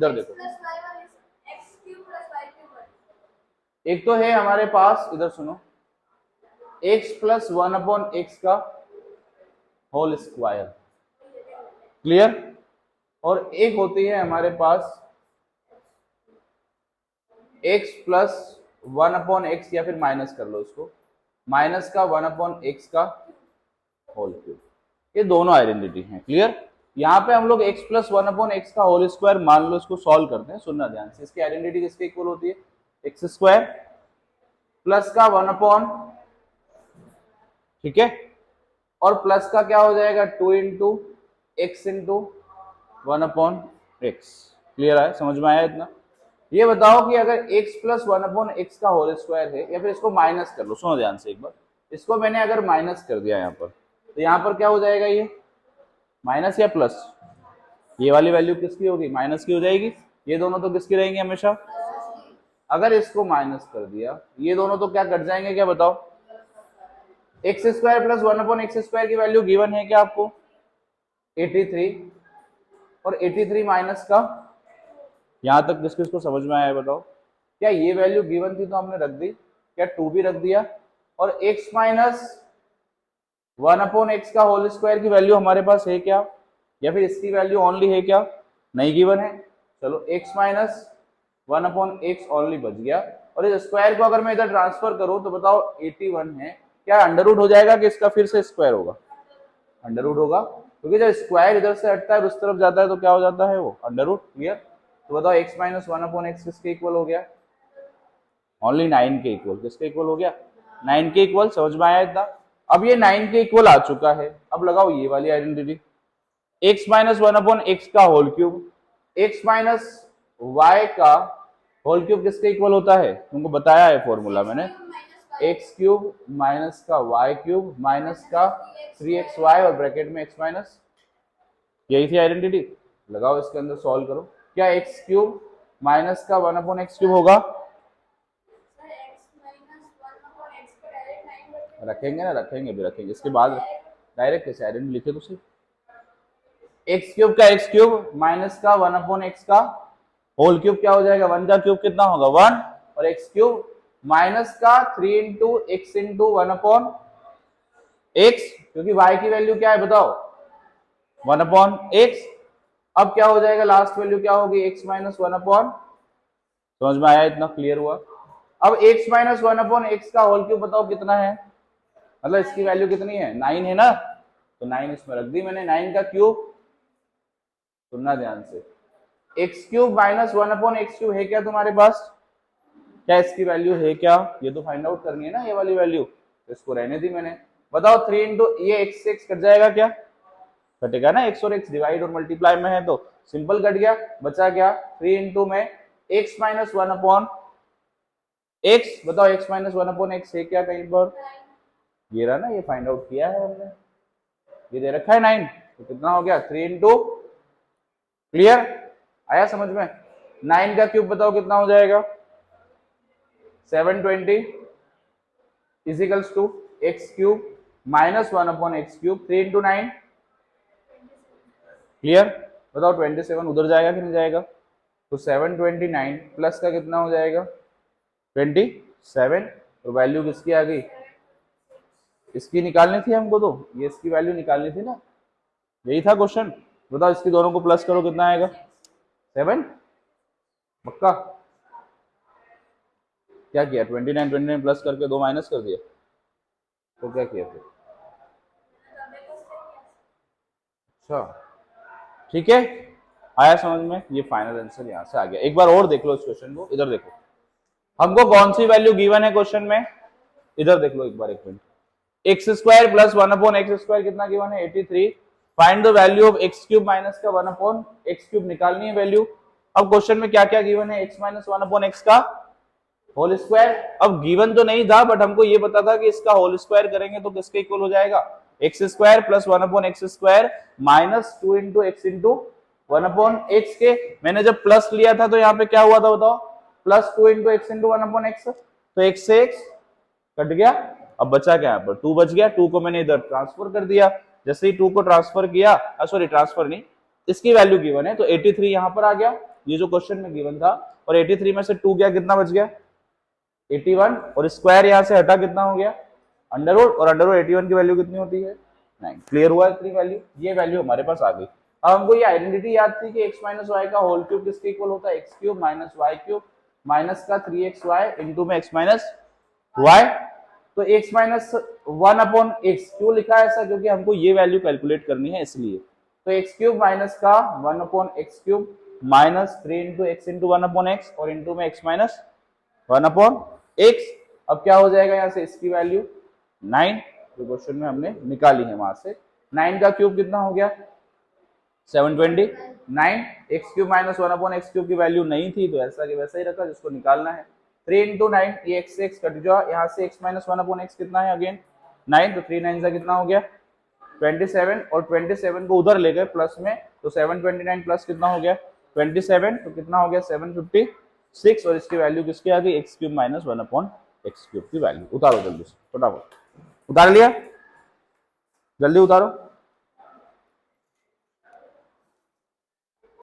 इधर देखो, एक तो है हमारे पास, इधर सुनो, x प्लस 1/x का होल स्क्वायर, क्लियर। और एक होती है हमारे पास x प्लस 1/x, या फिर माइनस कर लो उसको, माइनस का 1/x का होल क्यूब। ये दोनों आइडेंटिटी हैं, क्लियर। यहाँ पे हम लोग x प्लस 1/x का होल स्क्वायर मान लो, इसको सॉल्व करते हैं, सुनना ध्यान से। इसकी आइडेंटिटी किसके इक्वल होती है? एक्स स्क्वायर प्लस का 1/, ठीक है, और प्लस का क्या हो जाएगा 2 into x into 1/x। Clear है, समझ में आया इतना? ये बताओ कि अगर x प्लस 1/x का होल स्क्वायर है, या फिर इसको माइनस कर लो, सुनो ध्यान से एक बार, इसको मैंने अगर माइनस कर दिया यहाँ पर, तो यहाँ पर क्या हो जाएगा, ये माइनस या प्लस? ये वाली वैल्यू किसकी होगी? माइनस की हो जाएगी। ये दोनों तो किसकी रहेंगे हमेशा? अगर इसको माइनस कर दिया, ये दोनों तो क्या कट जाएंगे, क्या बताओ? X square plus 1/x square की वैल्यू गिवन है क्या आपको? 83, और 83 माइनस का, यहां तक किस किस को समझ में आया बताओ? क्या ये वैल्यू गिवन थी तो हमने रख दी, क्या 2 भी रख दिया, और x माइनस 1/x का होल स्क्वायर की वैल्यू हमारे पास है क्या, या फिर इसकी वैल्यू ओनली है क्या? नहीं गिवन है। चलो x माइनस 1/x ओनली बच गया, और इस स्क्वायर को अगर मैं इधर ट्रांसफर करूं तो बताओ 81 है, क्या अंडर रूट हो जाएगा कि इसका फिर से स्क्वायर होगा? अंडर रूट होगा, क्योंकि जब स्क्वायर इधर से हटता है उस तरफ जाता है तो क्या हो जाता है? वो अंडर रूट। क्लियर। तो बताओ x माइनस 1/x किसके इक्वल हो गया? ओनली 9 के इक्वल। किसके इक्वल हो गया? 9 के इक्वल। समझ में आया इतना? अब ये 9 के इक्वल आ चुका है, अब लगाओ ये वाली आइडेंटिटी, x माइनस 1/x का whole cube, x minus y का होल क्यूब किसके इक्वल होता है? तुमको बताया है फॉर्मूला मैंने, एक्स क्यूब माइनस का वाई क्यूब माइनस का 3xy और ब्रैकेट में x माइनस, यही थी आइडेंटिटी। लगाओ इसके अंदर, सॉल्व करो। क्या एक्स क्यूब माइनस का 1/x क्यूब होगा? रखेंगे ना, रखेंगे भी रखेंगे, इसके बाद डायरेक्ट कैसे आइडेंटिटी लिखे तो सही। एक्स क्यूब का एक्स क्यूब माइनस का 1/x का होल क्यूब क्या हो जाएगा? 1 का क्यूब कितना होगा? 1, और एक्स क्यूब माइनस का 3 इंटू एक्स इंटू 1/x, क्योंकि y की वैल्यू क्या है बताओ? 1/x। अब क्या हो जाएगा? लास्ट वैल्यू क्या होगी? x माइनस 1/, समझ में आया इतना? क्लियर हुआ? अब x माइनस 1/x का होल क्यूब बताओ कितना है, मतलब इसकी वैल्यू कितनी है? 9 है ना, तो 9 इसमें रख दी मैंने। 9 का क्यूब, सुनना ध्यान से, x cube minus 1/x cube है क्या तुम्हारे पास? क्या इसकी वैल्यू है क्या? ये तो फाइंड आउट करनी है ना, ये वाली वैल्यू, तो इसको रहने दी मैंने। बताओ 3 इंटू ये एक्स से एक्स कट जाएगा क्या? कटेगा ना, एक्स और एक्स डिवाइड और मल्टीप्लाई में है तो सिंपल कट गया, बचा क्या? 3 इंटू में एक्स माइनस 1/x, बताओ एक्स माइनस 1/x है क्या कहीं पर? ये रहा ना, ये फाइंड आउट किया है हमने, ये दे रखा है 9, तो कितना हो गया? 3 इंटू, क्लियर आया समझ में? 9 का क्यूब बताओ कितना हो जाएगा? 720 equals to X cube minus 1/x cube, 3 into 9, clear. बताओ 27 उधर जाएगा कि नहीं जाएगा? तो 729 प्लस का कितना हो जाएगा? 27। तो वैल्यू किसकी आ गई? इसकी निकालनी थी हमको, तो ये इसकी वैल्यू निकालनी थी ना, यही था क्वेश्चन। बताओ इसकी दोनों को प्लस करो कितना आएगा? 7। पक्का? क्या किया? 29 प्लस करके 2 माइनस कर दिया, तो क्या किया फिर? अच्छा, ठीक है, आया समझ में? ये फाइनल आंसर यहाँ से आ गया। एक बार और देख लो इस क्वेश्चन को, इधर देखो, हमको कौन सी वैल्यू गिवन है क्वेश्चन में? इधर देख लो एक बार, एक minute. X square plus 1/x square कितना गिवन है? 83। Find the value of x cube minus का 1/x क्यूब, निकालनी है वैल्यू। अब क्वेश्चन में क्या क्या गिवन है? x माइनस 1/x का होल स्क्वायर। अब गिवन तो नहीं था, बट हमको ये पता था कि इसका होल स्क्वायर करेंगे तो किसके इक्वल हो जाएगा? X square plus 1/x square minus 2 into x into 1/x के। मैंने जब प्लस लिया था तो यहाँ पे क्या हुआ था बताओ? Plus 2 into x into 1/x, तो x से x कट गया, अब बचा क्या? यहाँ पर 2 बच गया। 2 को मैंने इधर ट्रांसफर कर दिया, जैसे ही 2 को ट्रांसफर किया, सॉरी ट्रांसफर नहीं, इसकी वैल्यू गिवन है तो 83 यहाँ पर आ गया। ये जो क्वेश्चन में गिवन था, और 83 में से 2 गया, कितना बच गया 81, और स्क्वायर यहाँ से हटा कितना हो गया अंडर रूट, और अंडर रूट 81 की वैल्यू कितनी होती है 9। क्लियर हुआ इतनी वैल्यू, ये वैल्यू हमारे पास आ गई। अब हमको ये आइडेंटिटी याद थी कि x माइनस वाई का होल क्यूब किसके इक्वल होता है, X cube minus Y cube minus का 3xy इंटू में x माइनस वाई। तो x माइनस 1/x क्यों लिखा है ऐसा, क्योंकि हमको ये वैल्यू कैलकुलेट करनी है इसलिए। तो x क्यूब माइनस का 1/x cube minus 3 into x into 1/x और इंटू में x माइनस 1/x। अब क्या हो जाएगा यहाँ से इसकी वैल्यू 9, जो क्वेश्चन में हमने निकाली है वहां से। 9 का क्यूब कितना हो गया 729, x cube minus 1/x cube की वैल्यू नहीं थी तो ऐसा कि वैसा ही रखा, जिसको निकालना है 3 इंटू 9, ये एक्स से एक्स कट जाओ, यहाँ से x माइनस 1/x कितना है अगेन 9, तो 3 9 का कितना हो गया 27, और 27 को उधर ले गए प्लस में, तो 729 प्लस कितना हो गया 27, तो कितना हो गया 756, और इसकी वैल्यू किसकी आ गई x cube minus 1/x cube की वैल्यू। उतारो जल्दी से फटाफट, उतार लिया, जल्दी उतारो।